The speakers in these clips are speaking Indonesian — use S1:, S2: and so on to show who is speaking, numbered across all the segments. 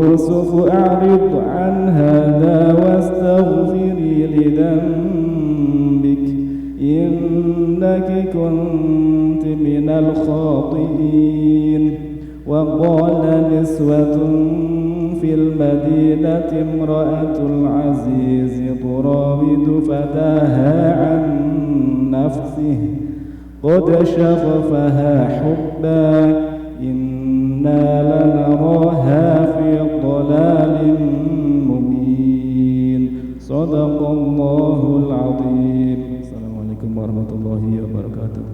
S1: يوسف أعرض عن هذا واستغفري لذنبك إنك كنت من الخاطئين وقال نسوة في المدينة امرأة العزيز تراود فتاها عن نفسه قد شغفها حبا إنا لنراها في ضلال مبين صدق الله العظيم. السلام عليكم ورحمة الله وبركاته.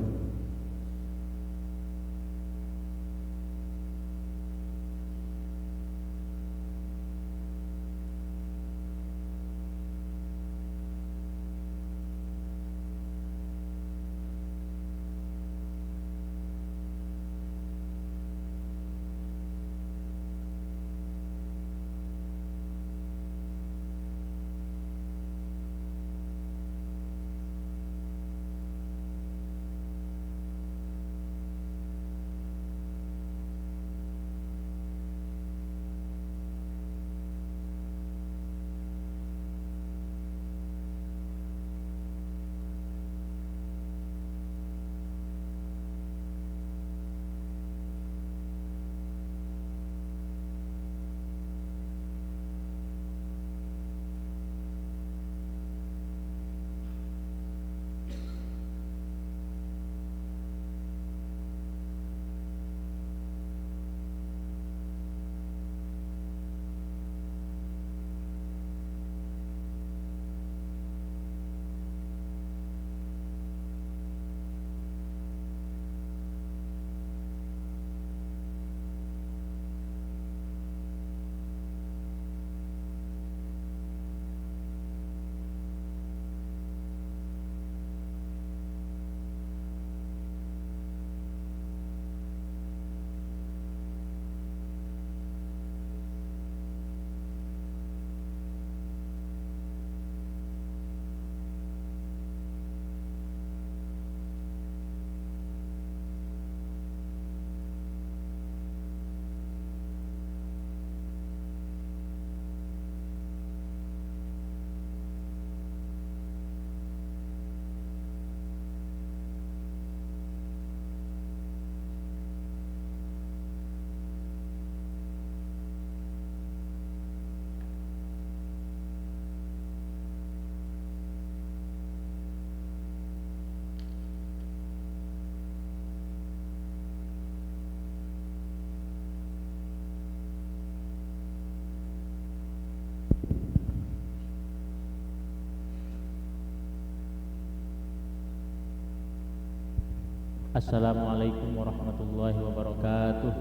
S2: Assalamualaikum warahmatullahi wabarakatuh.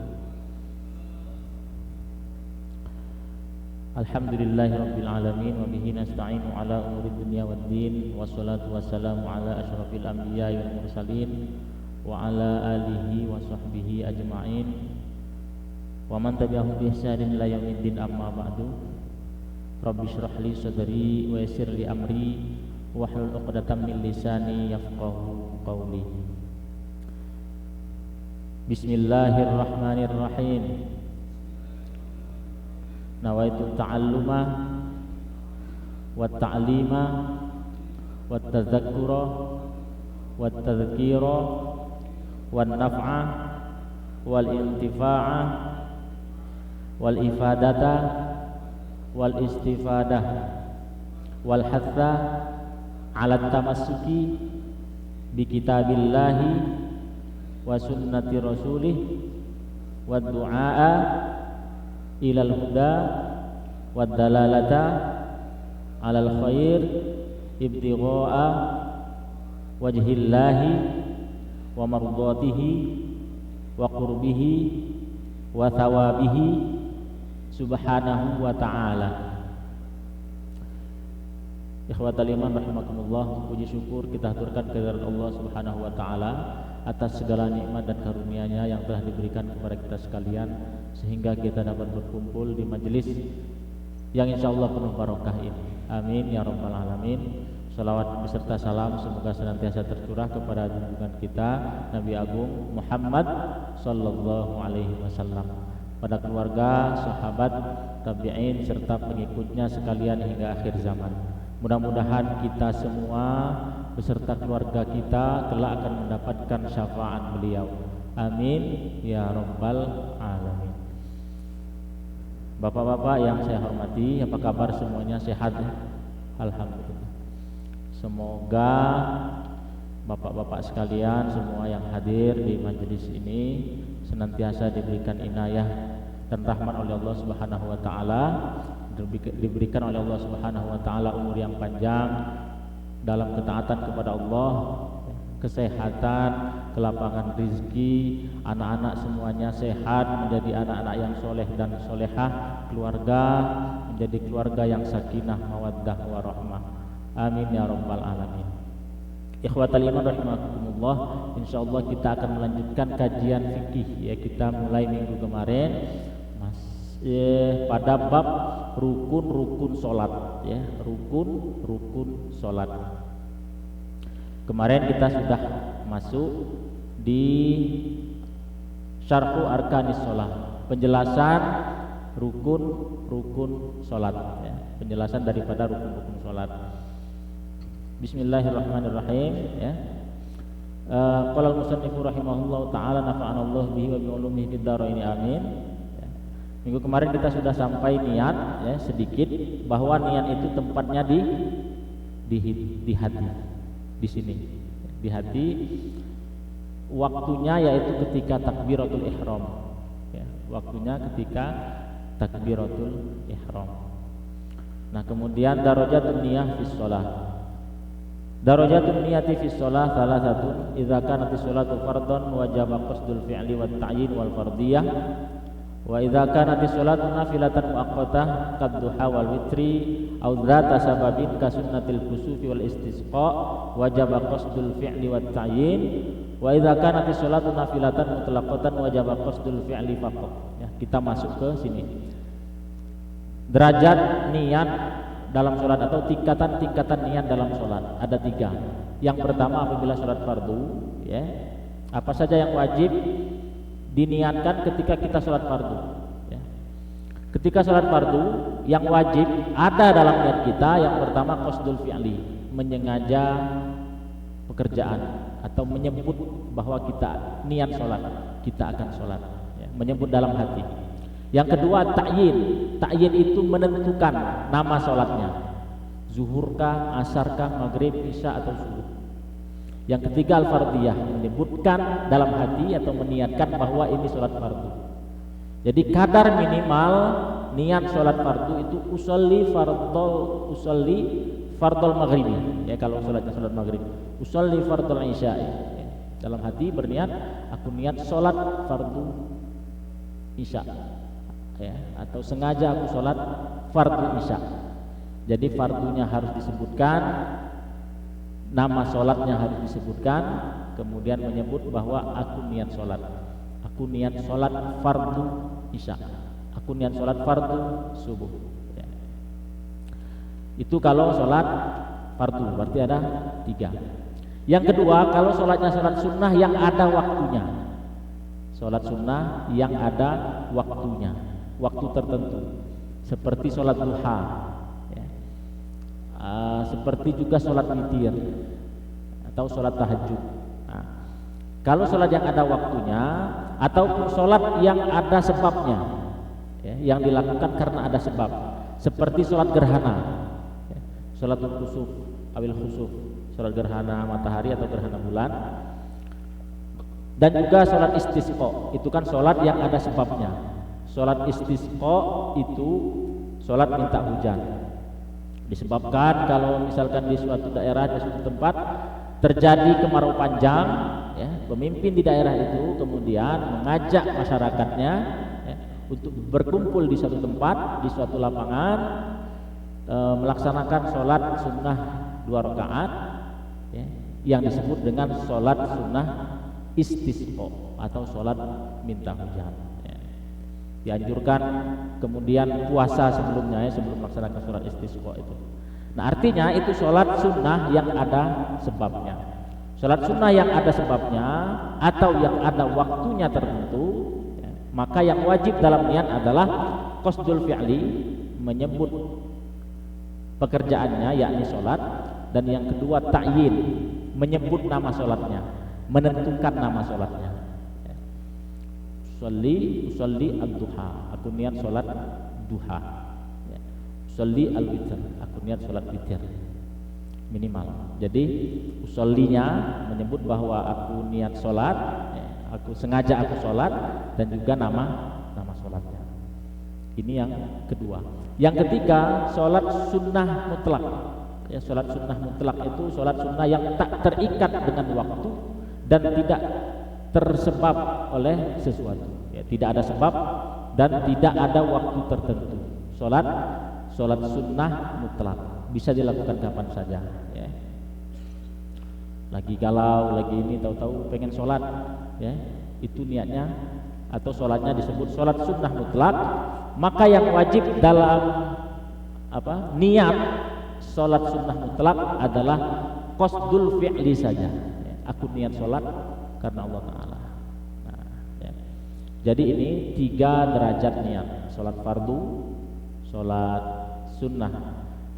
S2: Alhamdulillahi rabbil alamin wa bihi nasta'inu ala umuri dunya waddin wassalatu wassalamu ala asyrafil anbiya'i wal mursalin wa ala alihi wa sahbihi ajma'in wa man tabi'ahum bi ihsanin ila yaumiddin amma ba'du. Rabbi shrah li sadri wa yassir li amri wahlul 'uqdatam min lisani yafqahu qawli. Bismillahirrahmanirrahim. Nawaitu ta'alluma wa ta'lima wa tadzakkura wa tadhkira wa naf'a wal intifa'a wal ifadata wal istifadah wal hatha ala tamassuki bi kitabillahi wa sunnati rasulih wa du'aa ilal huda wa dalalata alal khair ibtigha'a wajhillahi wa mardatihi wa qurbihi wa thawabihi subhanahu wa ta'ala. Ikhwatal iman rahimakumullah, puji syukur kita haturkan kehadirat Allah Subhanahu wa taala atas segala nikmat dan karunia-Nya yang telah diberikan kepada kita sekalian sehingga kita dapat berkumpul di majelis yang insyaallah penuh barokah ini. Amin ya rabbal alamin. Salawat beserta salam semoga senantiasa tercurah kepada junjungan kita Nabi Agung Muhammad sallallahu alaihi wasallam. pada keluarga, sahabat, tabi'in serta pengikutnya sekalian hingga akhir zaman. Mudah-mudahan kita semua beserta keluarga kita kelak akan mendapatkan syafaat beliau. Amin ya rabbal alamin. Bapak-bapak yang saya hormati, apa kabar semuanya, sehat? Alhamdulillah. Semoga bapak-bapak sekalian semua yang hadir di majelis ini senantiasa diberikan inayah dan rahmat oleh Allah Subhanahu wa taala, diberikan oleh Allah Subhanahu wa taala umur yang panjang dalam ketaatan kepada Allah, kesehatan, kelapangan rizki, anak-anak semuanya sehat, menjadi anak-anak yang soleh dan solehah, keluarga menjadi keluarga yang sakinah, mawaddah, warahmah. Amin ya rabbal alamin. Ikhwatal iman rahimakumullah, insyaallah kita akan melanjutkan kajian fikih ya. Kita mulai minggu kemarin pada bab rukun-rukun salat ya, rukun-rukun salat. Kemarin kita sudah masuk di syarhu arkanis shalah, penjelasan rukun-rukun salat ya, penjelasan daripada rukun-rukun salat. Bismillahirrahmanirrahim ya. Qala al-musannifu rahimahullahu taala nafa'anallahu bihi wa bi ulumihi fid dharain amin. Ya. Minggu kemarin kita sudah sampai niat ya, sedikit bahwa niat itu tempatnya di hati. Di sini di hati, waktunya yaitu ketika takbiratul ihram ya, waktunya ketika takbiratul ihram. Nah, kemudian darajatun niyah fi shalah. Darajatun niyati fi shalah salah satu idza kanat sholatu fardhan wajaba qasdul fi'li wat ta'yin wal fardiyah, wa idza kanat sholatu nafilatan muaqqatah qad duha wal witri aw dzata sababin ka sunnatil kusufi wal istisqa wajaba qasdul fi'li wat ta'yin, wa idza kanat sholatu nafilatan mutlaqatan wajaba qasdul fi'li faqat ya. Kita masuk ke sini. Derajat niat dalam sholat atau tingkatan-tingkatan niat dalam sholat ada 3. Yang pertama apabila sholat fardu ya, apa saja yang wajib diniatkan ketika kita sholat fardu ya. Ketika sholat fardu yang wajib ada dalam niat kita, yang pertama qasdul fi'li, menyengaja pekerjaan atau menyebut bahwa kita niat sholat, kita akan sholat ya, menyebut dalam hati. Yang kedua ta'yin. Ta'yin itu menentukan nama sholatnya, zuhurkah, asarkah, maghrib, isya atau subuh. Yang ketiga al-fardiyah, menyebutkan dalam hati atau meniatkan bahwa ini sholat fardu. Jadi kadar minimal niat sholat fardu itu usolli fardol maghribi ya, kalau sholatnya sholat maghrib, usolli fardol isya ya. Dalam hati berniat aku niat sholat fardu isya ya, atau sengaja aku sholat fardu isya. Jadi fardunya harus disebutkan, nama sholatnya harus disebutkan, kemudian menyebut bahwa aku niat sholat fardu isya, aku niat sholat fardu subuh ya. Itu kalau sholat fardu, berarti ada 3. Yang kedua, kalau sholatnya sholat sunnah yang ada waktunya, sholat sunnah yang ada waktunya, waktu tertentu, seperti sholat duha ya. Seperti juga sholat witir atau sholat tahajud. Nah, kalau sholat yang ada waktunya ataupun sholat yang ada sebabnya ya, yang dilakukan karena ada sebab, seperti sholat gerhana ya, sholatul khusuf awil khusuf, sholat gerhana matahari atau gerhana bulan, dan juga sholat istisqa, itu kan sholat yang ada sebabnya. Sholat istisqa itu sholat minta hujan, disebabkan kalau misalkan di suatu daerah, di suatu tempat terjadi kemarau panjang ya, pemimpin di daerah itu kemudian mengajak masyarakatnya ya, untuk berkumpul di suatu tempat, di suatu lapangan, melaksanakan sholat sunnah 2 rakaat ya, yang disebut dengan sholat sunnah istisqa atau sholat minta hujan ya. Dianjurkan kemudian puasa sebelumnya ya, sebelum melaksanakan sholat istisqa itu. Nah, artinya itu sholat sunnah yang ada sebabnya. Sholat sunnah yang ada sebabnya atau yang ada waktunya tertentu ya, Maka yang wajib dalam niat adalah qasdul fi'li, menyebut pekerjaannya yakni sholat, dan yang kedua ta'yin, menyebut nama sholatnya, menentukan nama sholatnya. Usolli al-duha, aku niat sholat duha. Usolli al-witr, aku niat sholat witir, minimal. Jadi usollinya menyebut bahwa aku niat sholat, aku sengaja aku sholat, dan juga nama sholatnya. Ini yang kedua. Yang ketiga, sholat sunnah mutlak. Ya, sholat sunnah mutlak itu sholat sunnah yang tak terikat dengan waktu dan tidak tersebab oleh sesuatu. Ya, tidak ada sebab dan tidak ada waktu tertentu. Sholat sunnah mutlak bisa dilakukan kapan saja. Ya. Lagi galau, lagi ini, tahu-tahu pengen sholat, ya, itu niatnya atau sholatnya disebut sholat sunnah mutlak. Maka yang wajib dalam niat sholat sunnah mutlak adalah qasdul fi'li saja. Ya, aku niat sholat karena Allah Ta'ala. Nah, ya. Jadi ini 3 derajat niat: sholat fardu, sholat sunnah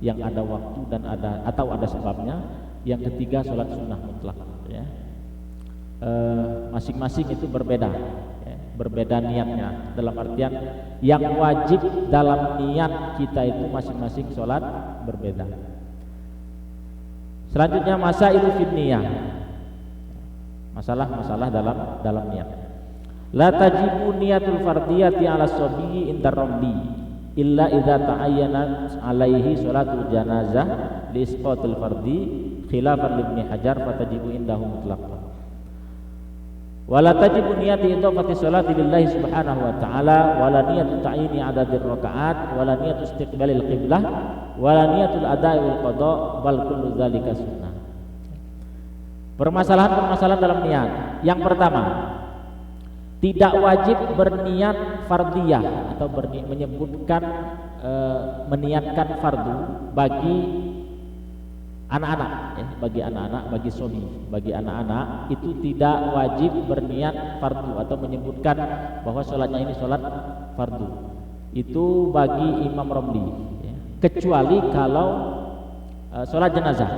S2: yang ada waktu dan ada sebabnya. Yang ketiga sholat sunnah mutlak. Ya. Masing-masing itu berbeda, ya, berbeda niatnya. Dalam artian yang wajib dalam niat kita itu masing-masing sholat berbeda. Selanjutnya masailu fin niyah, masalah-masalah dalam niat. La tajibu niyatul fardiyati ala sobiyi indar ramli illa idza ta'ayyana alaihi sholatul janazah li isqatil fardi khilafan Ibnu Hajar fatajibu indahu mutlaqan. Wala tajibu niyati idhafati sholati lillahi subhanahu wa ta'ala, wala niyatu ta'yini adadir rakaat, wala niyatu istiqbalil qiblah, wala niyatul ada'i wal qada, bal kullu dzalika sunnah. Permasalahan dalam niat. Yang pertama, tidak wajib berniat fardiyah atau menyebutkan meniatkan fardu bagi anak-anak, ya, bagi anak-anak, bagi sobi, bagi anak-anak itu tidak wajib berniat fardu atau menyebutkan bahwa sholatnya ini sholat fardu. Itu bagi Imam Romli, ya. Kecuali kalau sholat jenazah.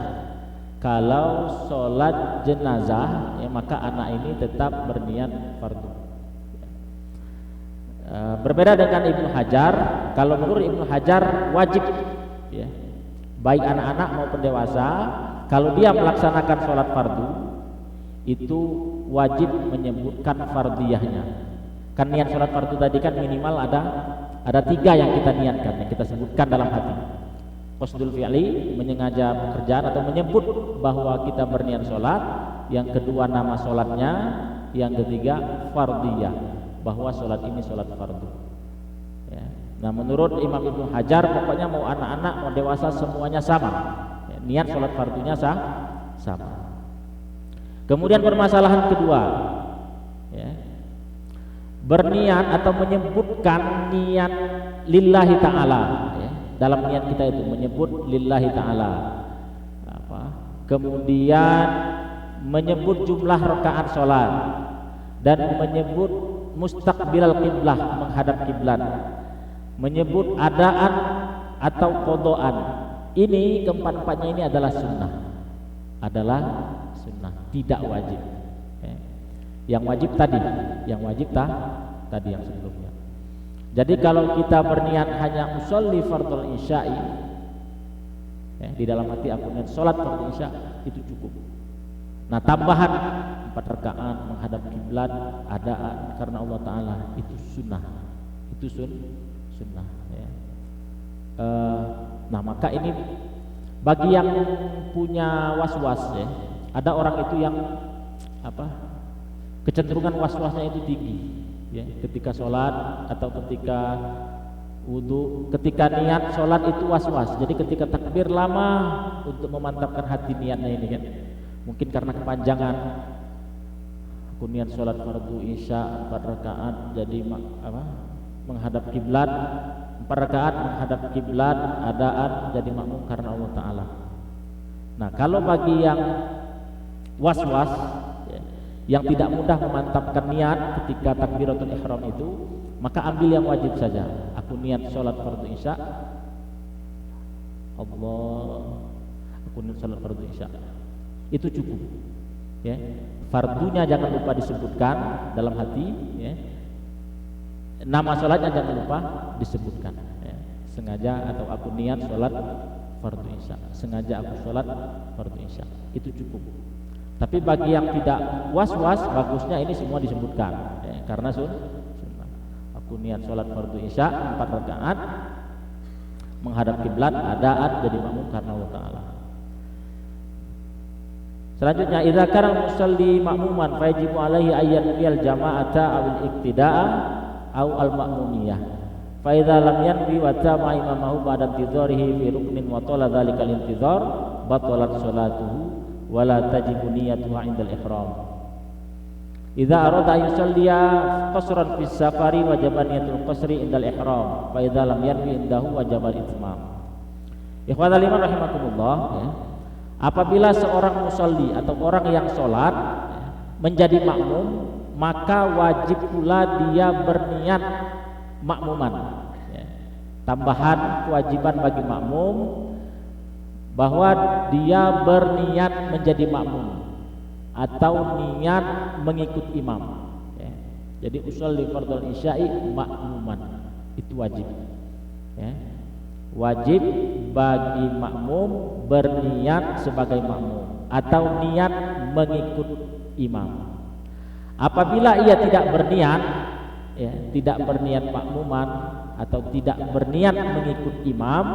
S2: Kalau sholat jenazah, ya, maka anak ini tetap berniat fardu. Berbeda dengan Ibnu Hajar. Kalau menurut Ibnu Hajar wajib, ya, baik anak-anak maupun dewasa, kalau dia melaksanakan sholat fardu itu wajib menyebutkan fardiyahnya. Kan niat sholat fardu tadi kan minimal ada 3 yang kita niatkan, yang kita sebutkan dalam hati. Qasdul fi'li, menyengaja pekerjaan atau menyebut bahwa kita berniat sholat. Yang kedua nama sholatnya. Yang ketiga fardiyah, bahwa sholat ini sholat fardu, ya. Nah, menurut Imam Ibnu Hajar pokoknya mau anak-anak mau dewasa semuanya sama, ya, niat sholat fardunya sama. Kemudian permasalahan kedua, ya, berniat atau menyebutkan niat lillahi ta'ala, ya. Dalam niat kita itu menyebut lillahi ta'ala, kemudian menyebut jumlah rakaat sholat dan menyebut mustaqbilal qiblah, menghadap kiblat, menyebut adaan atau qodoan. Ini keempat-empatnya ini adalah sunnah, tidak wajib, ya. Yang wajib tadi yang sebelumnya. Jadi kalau kita berniat hanya usolli fardhul isya'i, ya, di dalam hati aku niat sholat fardhu isya, itu cukup. Nah, tambahan 4 rakaat menghadap kiblat, adaan karena Allah Ta'ala, itu sunnah, sunnah, ya. Nah, maka ini bagi yang punya was-was, ya, ada orang itu yang kecenderungan was-wasnya itu tinggi, ya, ketika sholat atau ketika wudu, ketika niat sholat itu was-was. Jadi ketika takbir lama untuk memantapkan hati niatnya ini, kan, mungkin karena kepanjangan. Aku niat sholat fardu isya 4 rakaat jadi menghadap kiblat, 4 rakaat menghadap kiblat, adaan jadi makmum karena Allah Ta'ala. Nah, kalau bagi yang was-was, ya, yang tidak mudah memantapkan niat ketika takbiratul ihram itu, maka ambil yang wajib saja. Aku niat sholat fardu isya, aku niat sholat fardu isya, itu cukup. Ya, fardunya jangan lupa disebutkan dalam hati. Ya. Nama sholatnya jangan lupa disebutkan. Ya. Sengaja atau aku niat sholat fardu isya, sengaja aku sholat fardu isya, itu cukup. Tapi bagi yang tidak was-was, bagusnya ini semua disebutkan. Ya, karena sunnah. Aku niat sholat fardu isya 4 rakaat menghadap kiblat, adaan jadi makmum karena Allah Ta'ala. Selanjutnya, idza kana musalli ma'muman fa yajibu alaihi ayyan fil jama'ata aw al-iqtida'a aw al-ma'mumiyah. Fa idza lam yanwi wa tama imamahu ba'da intidharihi fi ruknin wa tala dzalika al-intidhar batalat sholatuhu wa la tajibu niyyatuhu 'inda al-ihram. Idza arada yusalliya qasran fi safari wajib niyatul qasri 'inda al-ihram. Fa idza lam yanwi indahu wajib al-itmam. Ikhwatal iman rahimakumullah, ya. Apabila seorang musalli atau orang yang sholat menjadi makmum, maka wajib pula dia berniat makmuman. Tambahan kewajiban bagi makmum bahwa dia berniat menjadi makmum atau niat mengikut imam. Jadi usolli fardhul isya'i makmuman, itu wajib. Wajib bagi makmum berniat sebagai makmum atau niat mengikut imam. Apabila ia tidak berniat, tidak berniat makmuman atau tidak berniat mengikut imam,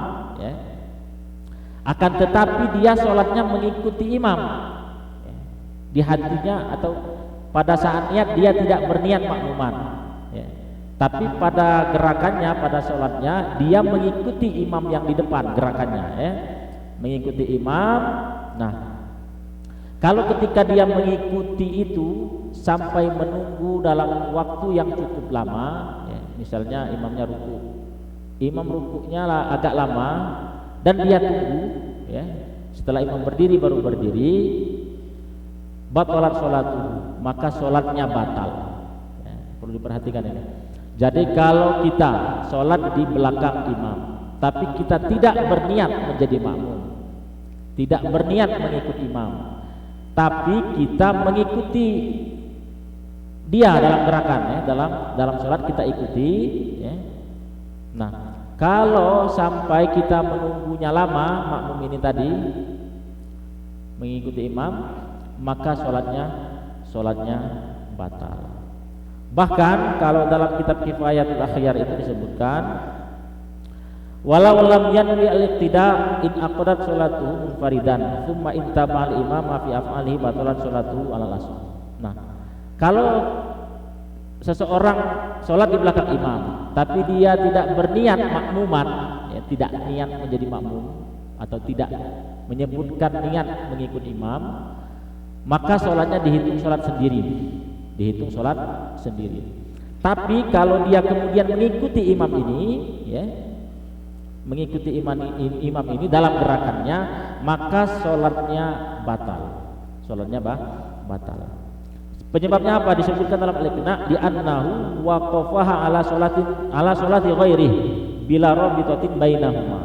S2: akan tetapi dia sholatnya mengikuti imam, di hatinya atau pada saat niat dia tidak berniat makmuman. Tapi pada gerakannya, pada sholatnya dia mengikuti imam yang di depan gerakannya, mengikuti imam. Nah, kalau ketika dia mengikuti itu sampai menunggu dalam waktu yang cukup lama, misalnya imamnya ruku, imam rukunya agak lama dan dia tunggu, setelah imam berdiri baru berdiri, batalat sholatuhu, maka sholatnya batal. Perlu diperhatikan ini. Jadi kalau kita sholat di belakang imam, tapi kita tidak berniat menjadi makmum, tidak berniat mengikut imam, tapi kita mengikuti dia dalam gerakan, dalam sholat kita ikuti. Nah, kalau sampai kita menunggunya lama, makmum ini tadi mengikuti imam, maka sholatnya batal. Bahkan kalau dalam kitab Kifayatul Akhyar itu disebutkan, walau lam yanwi al-iqtida in aqadat sholatuhu munfaridan thumma intama al-imam fi af'alihi batalat sholatuhu ala al-asl. Nah, kalau seseorang sholat di belakang imam tapi dia tidak berniat makmuman, tidak niat menjadi makmum atau tidak menyebutkan niat mengikut imam, maka sholatnya dihitung sholat sendiri. Tapi kalau dia kemudian mengikuti imam ini, mengikuti imam ini dalam gerakannya, maka sholatnya batal. Penyebabnya apa? Disebutkan dalam al-Iqna' di annahu waqafaha ala sholati ghairihi bila rabitatin bainahuma.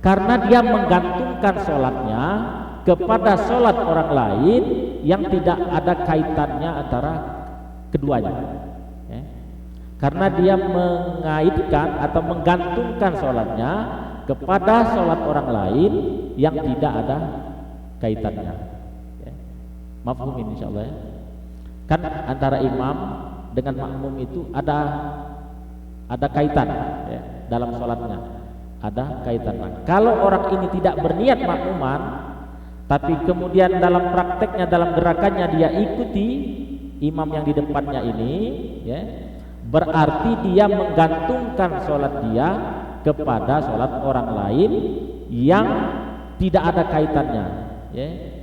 S2: Karena dia menggantungkan sholatnya kepada sholat orang lain yang tidak ada kaitannya antara keduanya, karena dia mengaitkan atau menggantungkan sholatnya kepada sholat orang lain yang tidak ada kaitannya. Mafhum ini insyaallah, kan antara imam dengan makmum itu ada kaitan, dalam sholatnya ada kaitan. Kalau orang ini tidak berniat makmuman, tapi kemudian dalam prakteknya, dalam gerakannya dia ikuti imam yang di depannya ini, berarti dia menggantungkan sholat dia kepada sholat orang lain yang tidak ada kaitannya,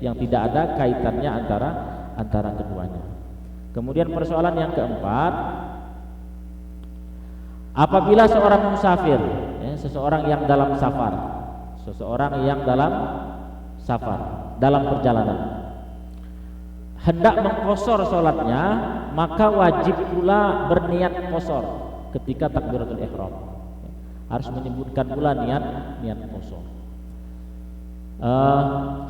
S2: yang tidak ada kaitannya antara keduanya. Kemudian persoalan yang keempat, apabila seorang musafir, seseorang yang dalam safar, dalam perjalanan, hendak mengqashar salatnya, maka wajib pula berniat qashar ketika takbiratul ihram. Harus menyebutkan pula niat qashar.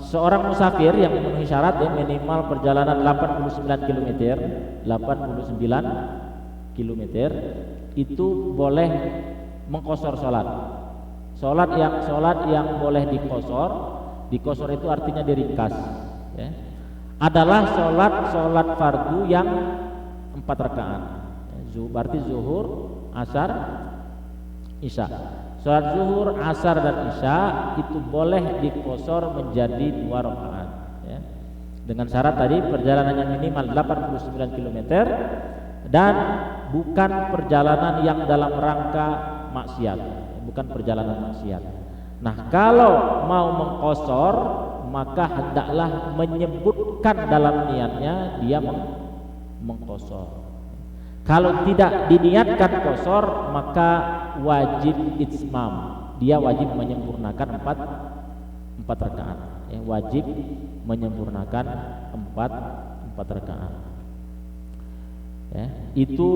S2: Seorang musafir yang memenuhi syarat ya, minimal perjalanan 89 km itu boleh mengqashar salat. Salat yang boleh dikosor itu artinya diringkas ya, adalah salat fardu yang 4 rakaat. Berarti zuhur, asar, isya. Salat zuhur, asar dan isya itu boleh dikosor menjadi 2 rakaat ya. Dengan syarat tadi perjalanannya minimal 89 km dan bukan perjalanan yang dalam rangka maksiat, bukan perjalanan maksiat. Nah, kalau mau mengqashar maka hendaklah menyebutkan dalam niatnya dia mengqashar. Kalau tidak diniatkan qashar maka wajib itmam. Dia wajib menyempurnakan 4 rakaat. Ya, wajib menyempurnakan 4 rakaat. Ya, itu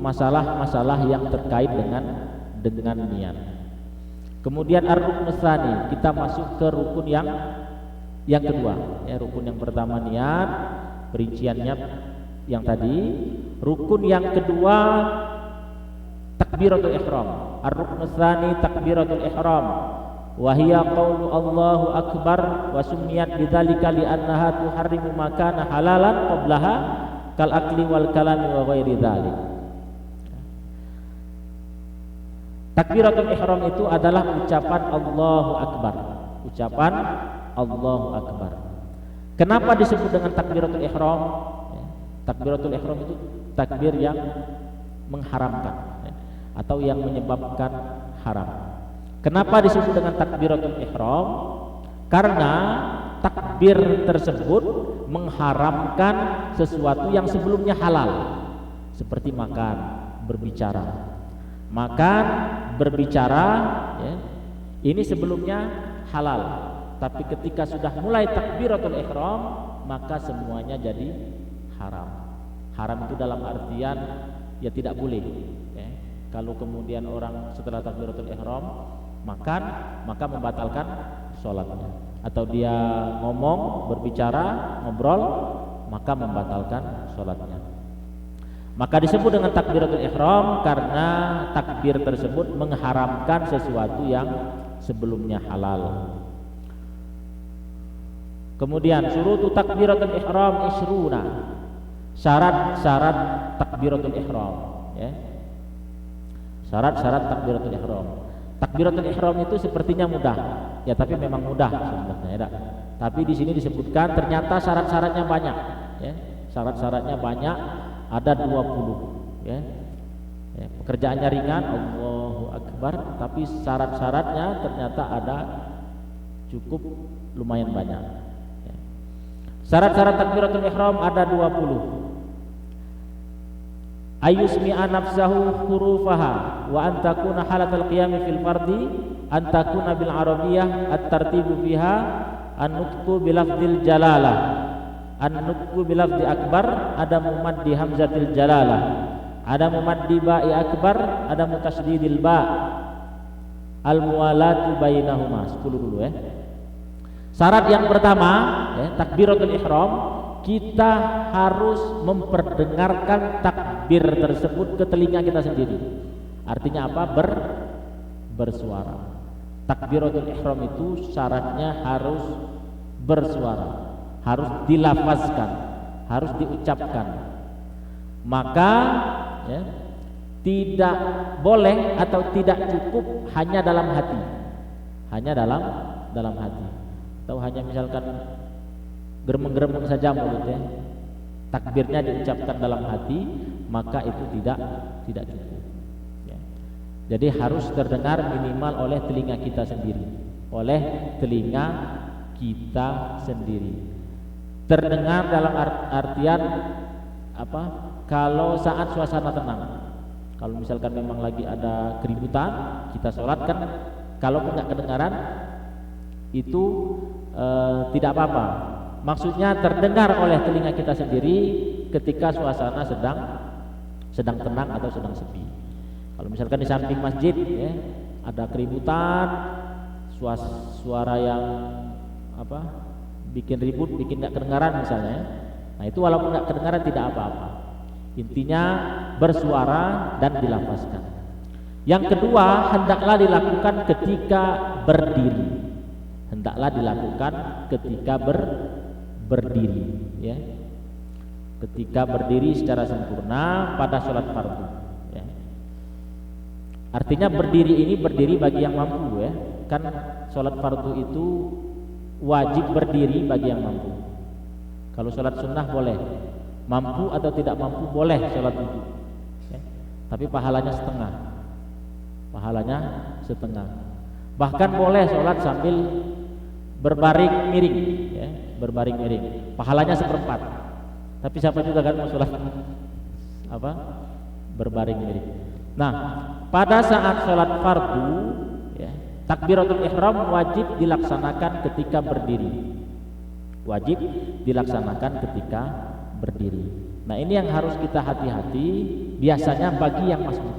S2: masalah-masalah yang terkait dengan niat. Kemudian ar-rukn tsani, kita masuk ke rukun yang kedua. Ya, rukun yang pertama niat, perinciannya yang tadi. Rukun yang kedua takbiratul ihram. Ar-rukn tsani takbiratul ihram. Wa hiya qaulu Allahu akbar wa summiyat bidzalika li'annaha tuharrimu ma kana halalan qablaha kal akli wal kalami wa ghairi dzalik. Takbiratul ihram itu adalah ucapan Allahu akbar. Ucapan Allahu akbar. Kenapa disebut dengan takbiratul ihram? Takbiratul ihram itu takbir yang mengharamkan atau yang menyebabkan haram. Kenapa disebut dengan takbiratul ihram? Karena takbir tersebut mengharamkan sesuatu yang sebelumnya halal, seperti makan, berbicara. Makan, berbicara ya, ini sebelumnya halal, tapi ketika sudah mulai takbiratul ihram maka semuanya jadi haram. Haram itu dalam artian ya tidak boleh ya. Kalau kemudian orang setelah takbiratul ihram makan, maka membatalkan sholatnya. Atau dia ngomong, berbicara, ngobrol, maka membatalkan sholatnya. Maka disebut dengan takbiratul ihram karena takbir tersebut mengharamkan sesuatu yang sebelumnya halal. Kemudian surutu takbiratul ihram isruna. Syarat-syarat takbiratul ihram ya. Syarat-syarat takbiratul ihram. Takbiratul ihram itu sepertinya mudah. Ya, tapi memang mudah sebenarnya ya. Tapi di sini disebutkan ternyata syarat-syaratnya banyak ya. Syarat-syaratnya banyak, ada 20 ya. Ya, pekerjaannya ringan, Allahu akbar, tapi syarat-syaratnya ternyata ada cukup lumayan banyak ya. Syarat-syarat takbiratul ihram ada 20. Ayusmi'a nafsahu hurufaha wa an takuna halatal qiyami fil fardi an takuna bil arabiyyah at-tartibu fiha an-nutqu bi lafdzil jalalah an-nutqu bi lafdzi akbar, ada mumad di hamzatil jalalah, ada mumad di ba'i akbar, ada mutasydidil ba, al-muwalatu bainahuma. 10 dulu ya. Syarat yang pertama ya, takbiratul ihram, kita harus memperdengarkan takbir tersebut ke telinga kita sendiri. Artinya apa? Bersuara. Takbiratul ihram itu syaratnya harus bersuara, harus dilafazkan, harus diucapkan. Maka ya, tidak boleh atau tidak cukup hanya dalam hati. Hanya dalam hati. Atau hanya misalkan geremeng-geremeng saja mulutnya, takbirnya diucapkan dalam hati, maka itu tidak cukup ya. Jadi harus terdengar minimal oleh telinga kita sendiri, terdengar dalam artian apa? Kalau saat suasana tenang, kalau misalkan memang lagi ada keributan, kita sholat kan, kalau nggak kedengaran itu tidak apa-apa. Maksudnya terdengar oleh telinga kita sendiri ketika suasana sedang tenang atau sedang sepi. Kalau misalkan di samping masjid ya, ada keributan, suara yang bikin ribut, bikin nggak kedengaran misalnya. Nah itu walaupun nggak kedengaran tidak apa-apa. Intinya bersuara dan dilafazkan. Yang kedua, hendaklah dilakukan ketika berdiri. Hendaklah dilakukan ketika berdiri, ya. Ketika berdiri secara sempurna pada sholat fardu. Ya. Artinya berdiri ini berdiri bagi yang mampu, ya. Kan sholat fardu itu wajib berdiri bagi yang mampu. Kalau sholat sunnah boleh, mampu atau tidak mampu boleh sholat duduk, ya. Tapi pahalanya setengah. Bahkan boleh sholat sambil berbaring miring, ya, berbaring miring. Pahalanya 1/4. Tapi siapa juga kan mau sholat berbaring miring. Nah, pada saat sholat fardu, ya, takbiratul ihram wajib dilaksanakan ketika berdiri. Wajib dilaksanakan ketika berdiri. Nah ini yang harus kita hati-hati. Biasanya bagi yang masbuk,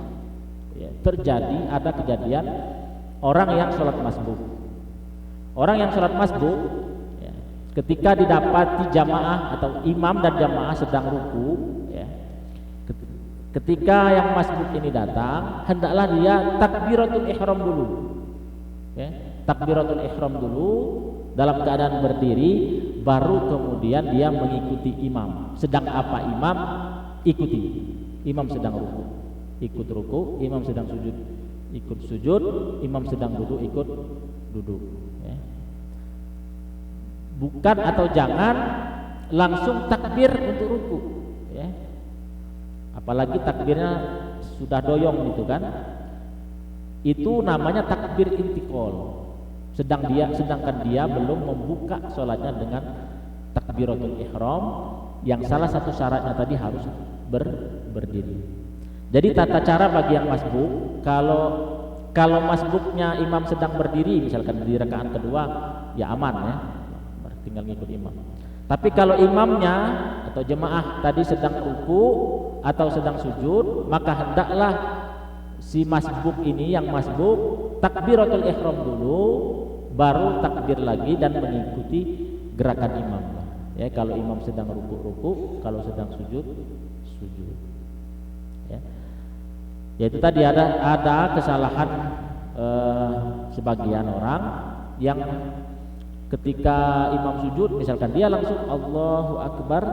S2: ya, terjadi ada kejadian orang yang sholat masbuk. Orang yang sholat masbuk, ya, ketika didapati jamaah atau imam dan jamaah sedang ruku, ya, ketika yang masbuk ini datang, hendaklah dia takbiratul ihram dulu, ya, takbiratul ihram dulu dalam keadaan berdiri, baru kemudian dia mengikuti imam. Sedang apa imam? Ikuti. Imam sedang ruku, ikut ruku. Imam sedang sujud, ikut sujud. Imam sedang duduk, ikut duduk, ya. Bukan atau jangan langsung takbir untuk ruku, ya. Apalagi takbirnya sudah doyong gitu kan. Itu namanya takbir intikal. Sedangkan dia belum membuka sholatnya dengan takbiratul ihram, yang salah satu syaratnya tadi harus berdiri. Jadi tata cara bagi yang masbuk, kalau masbuknya imam sedang berdiri, misalkan di rakaat kedua, ya aman, ya, tinggal ngikut imam. Tapi kalau imamnya atau jemaah tadi sedang ruku atau sedang sujud, maka hendaklah si masbuk ini, yang masbuk, takbiratul ihram dulu, baru takbir lagi dan mengikuti gerakan imam. Ya, kalau imam sedang ruku, kalau sedang sujud. Ya. Yaitu tadi ada kesalahan sebagian orang yang ketika imam sujud, misalkan dia langsung Allahu Akbar,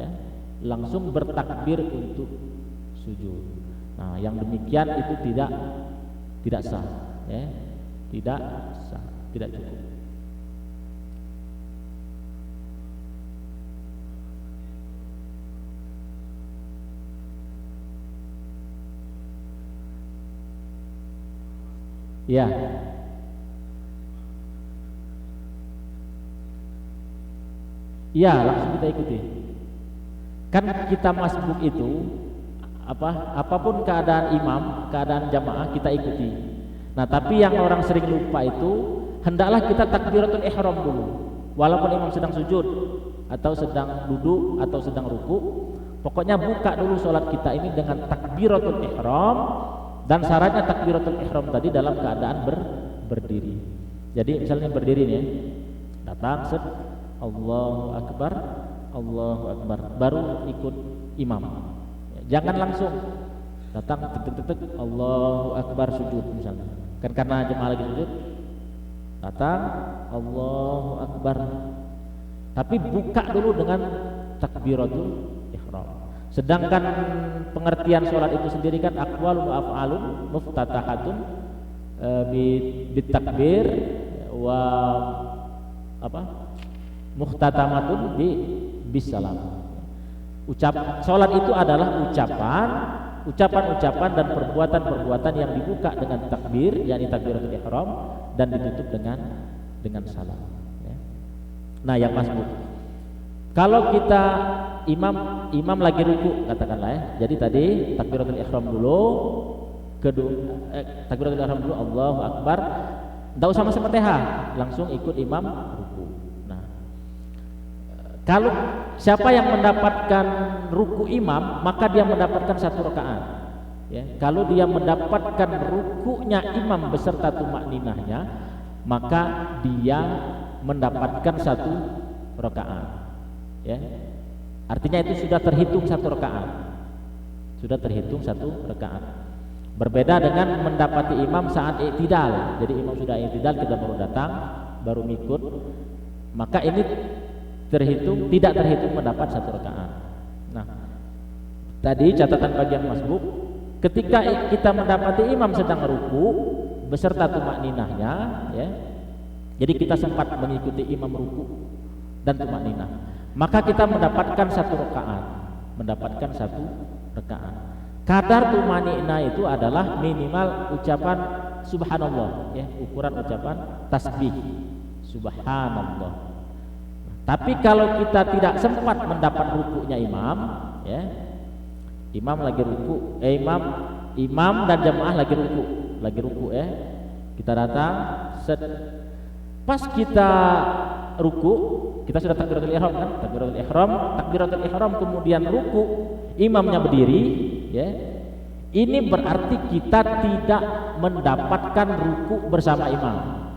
S2: ya, langsung bertakbir untuk sujud. Nah, yang demikian itu tidak sah, ya. Tidak sah, tidak cukup. Ya. Ya, langsung kita ikuti. Kan kita masbuk itu apapun keadaan imam, keadaan jamaah kita ikuti. Nah, tapi yang orang sering lupa itu, hendaklah kita takbiratul ihram dulu. Walaupun imam sedang sujud atau sedang duduk atau sedang ruku, pokoknya buka dulu sholat kita ini dengan takbiratul ihram, dan syaratnya takbiratul ihram tadi dalam keadaan berdiri. Jadi misalnya berdiri nih, datang set Allahu Akbar, baru ikut imam. Jangan langsung datang tek Allahu Akbar sujud misalnya. Kan karena jemaah lagi sujud, datang Allahu Akbar. Tapi buka dulu dengan takbiratul ihram. Sedangkan pengertian sholat itu sendiri kan aqwalun wa af'alun muftatahatun bitakbir wa muhtatamatun bisalam. Sholat itu adalah ucapan-ucapan dan perbuatan-perbuatan yang dibuka dengan takbir, yakni takbiratul ihram, dan ditutup dengan salam, ya. Nah, yang masbuk, kalau kita imam lagi ruku katakanlah, ya. Jadi tadi takbiratul ihram dulu, takbiratul ihram dulu, Allahu Akbar, enggak usah sama-sama Fatihah, langsung ikut imam ruku. Nah, Kalau siapa yang mendapatkan ruku imam, maka dia mendapatkan 1 rakaat. Ya, kalau dia mendapatkan rukunya imam beserta tumakninahnya, maka dia mendapatkan 1 rakaat. Ya, artinya itu sudah terhitung 1 rakaat. Sudah terhitung 1 rakaat. Berbeda dengan mendapati imam saat i'tidal. Jadi imam sudah i'tidal, kita baru datang, baru ngikut, maka ini tidak terhitung mendapat 1 rakaat. Nah, tadi catatan bagian masbuk, ketika kita mendapati imam sedang ruku beserta tumakninahnya, ya, jadi kita sempat mengikuti imam ruku dan tumakninah, maka kita mendapatkan 1 rakaat. Mendapatkan 1 rakaat. Kadar tumakninah itu adalah minimal ucapan subhanallah, ya, ukuran ucapan tasbih subhanallah. Tapi kalau kita tidak sempat mendapat rukunya imam, ya, imam lagi ruku, imam dan jamaah lagi ruku, ya, kita datang, pas kita ruku, kita sudah takbiratul ihram kan, takbiratul ihram kemudian ruku, imamnya berdiri, ya, ini berarti kita tidak mendapatkan ruku bersama imam.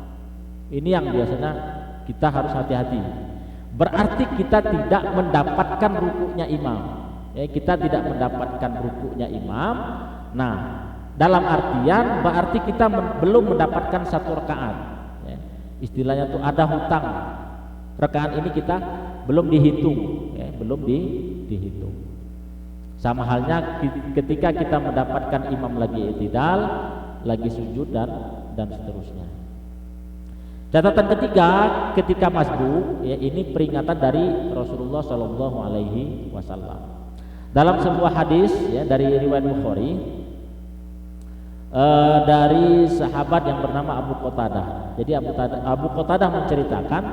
S2: Ini yang biasanya kita harus hati-hati. Berarti kita tidak mendapatkan rukunya imam, ya, kita tidak mendapatkan rukunya imam. Nah, dalam artian berarti kita belum mendapatkan 1 rakaat, ya. Istilahnya tuh ada hutang. Rakaat ini kita belum dihitung, ya, belum dihitung. Sama halnya ketika kita mendapatkan imam lagi i'tidal, lagi sujud dan seterusnya. Catatan ketiga, ketika masbuk, ya, ini peringatan dari Rasulullah Shallallahu Alaihi Wasallam. Dalam sebuah hadis, ya, dari riwayat Bukhari, dari sahabat yang bernama Abu Qatadah. Jadi Abu Qatadah menceritakan,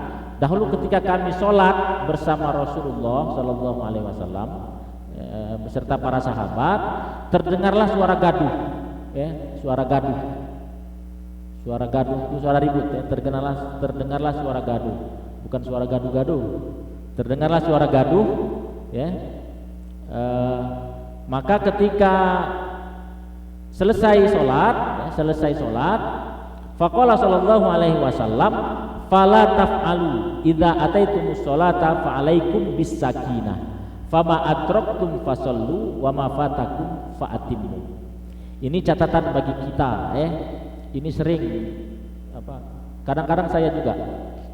S2: dahulu ketika kami sholat bersama Rasulullah Shallallahu Alaihi Wasallam beserta para sahabat, terdengarlah suara gaduh, ya, suara gaduh itu suara ribut, ya. Terdengarlah suara gaduh, bukan suara gaduh-gaduh. Terdengarlah suara gaduh, ya. Maka ketika selesai sholat, faqala sallallahu alaihi wasallam, fala taf'alu idza ataitumus sholata fa'alaikum bis sakinah, fama adraktum fasallu wa ma fatakum fa'atimmu. Ini catatan bagi kita, ya. Ini sering kadang-kadang saya juga,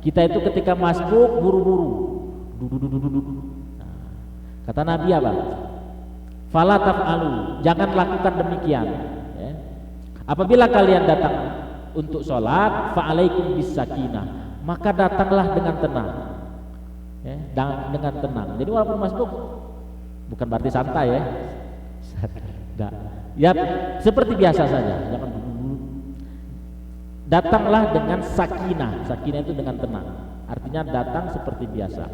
S2: kita itu ketika masbuk buru-buru, nah, kata Nabi apa? Fala taf'alu, jangan lakukan demikian, ya. Apabila kalian datang untuk sholat, fa'alaikum bis sakinah, maka datanglah dengan tenang, ya, dengan tenang. Jadi walaupun masbuk bukan berarti santai, ya. Ya, seperti biasa saja, jangan. Datanglah dengan sakinah. Sakinah itu dengan tenang. Artinya datang seperti biasa.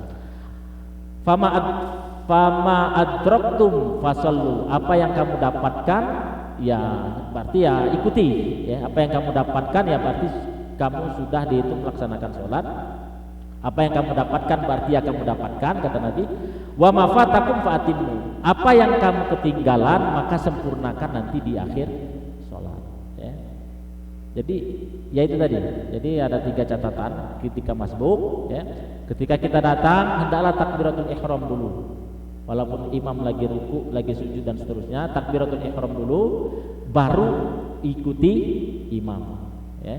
S2: Fama adraktum fasallu. Apa yang kamu dapatkan, ya berarti ya ikuti, ya. Apa yang kamu dapatkan, ya berarti kamu sudah dihitung melaksanakan sholat. Apa yang kamu dapatkan berarti ya kamu dapatkan, kata Nabi. Wa ma fatakum fa'atimmu. Apa yang kamu ketinggalan, maka sempurnakan nanti di akhir sholat, ya. Jadi ya itu tadi. Jadi ada 3 catatan ketika masbuk, ya. Ketika kita datang, hendaklah takbiratul ihram dulu. Walaupun imam lagi ruku, lagi sujud dan seterusnya, takbiratul ihram dulu, baru ikuti imam, ya.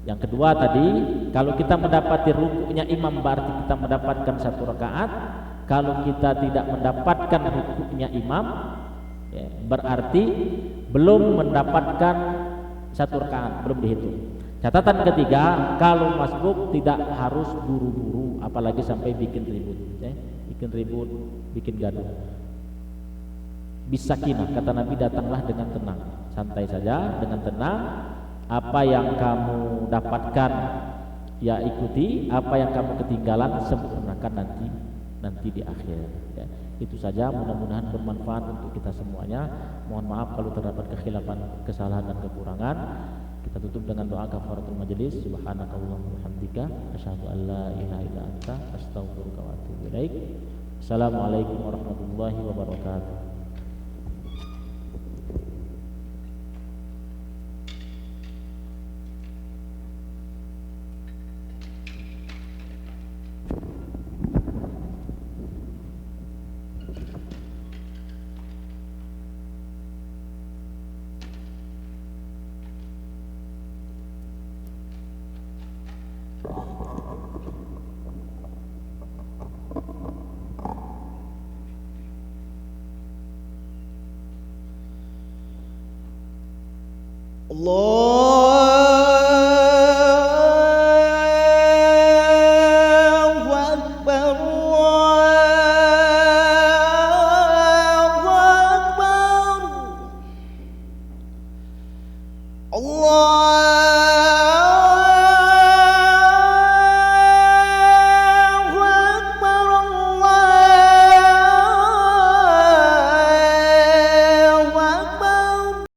S2: Yang kedua tadi, kalau kita mendapati rukunya imam berarti kita mendapatkan 1 rakaat. Kalau kita tidak mendapatkan rukunya imam, ya, berarti belum mendapatkan 1 rakaat, belum dihitung. Catatan ketiga, kalau masbuk tidak harus buru-buru, apalagi sampai bikin ribut, ya. Bikin gaduh. Bisakinah, kata Nabi, datanglah dengan tenang, santai saja, dengan tenang. Apa yang kamu dapatkan ya ikuti, apa yang kamu ketinggalan sempurnakan nanti di akhir, ya. Itu saja, mudah-mudahan bermanfaat untuk kita semuanya. Mohon maaf kalau terdapat kekhilafan, kesalahan dan kekurangan. Kita tutup dengan doa kafaratul majelis. Subhanakallahumma wa bihamdika asyhadu an la ilaha illa anta astaghfiruka wa atubu ilaik. Assalamualaikum warahmatullahi wabarakatuh.
S3: Allah